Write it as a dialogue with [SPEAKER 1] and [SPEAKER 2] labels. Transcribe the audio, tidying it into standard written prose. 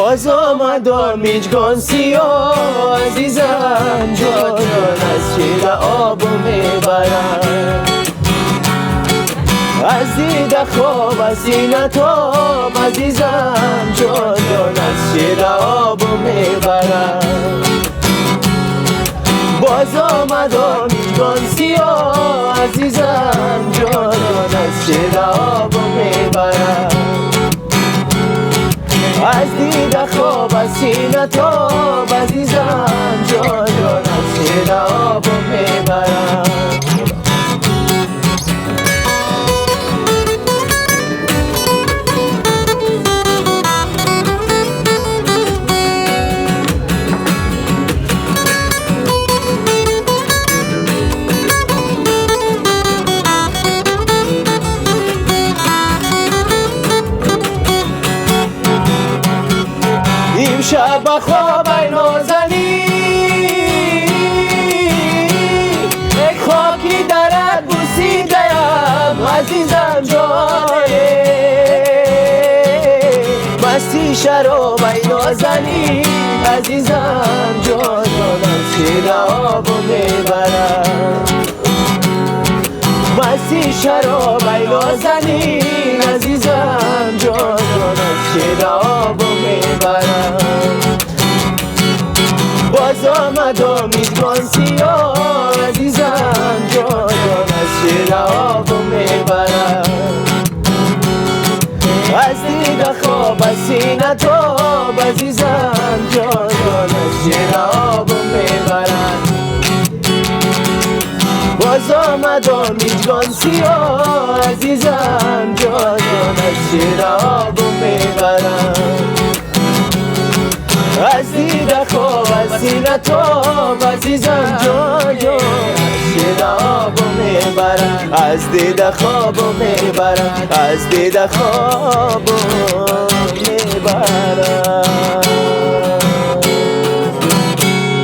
[SPEAKER 1] باز آمدم میجگان سیاه عزیزم جان از شیر آبو میبرم از دیده خواب از سینتام عزیزم جان از شیر آبو میبرم باز آمدم میجگان سیاه عزیزم جان از شیر آبو میبرم از دیده خواب از سینتام عزیزم جان از شیر آبو میبرم شب خواب ای نازنی یک خاکی درد بوسیدم عزیزم جانه مستی شراب ای نازنی عزیزم جان از شیر آبو میبرم مستی شراب ای نازنی عزیزم جان از شیر آبو میبرم باز آمدم میجگان سیاه عزیزم جان از شیر آبو میبرم از دیده خواب از سینتام عزیزم جان از شیر آبو میبرم باز آمدم میجگان سیاه عزیزم جان از شیر آبو میبرم از دیده خواب از سینتام عزیزم جان از شیر آبو میبرم از دیده خوابو میبرم از دیده خوابو میبرم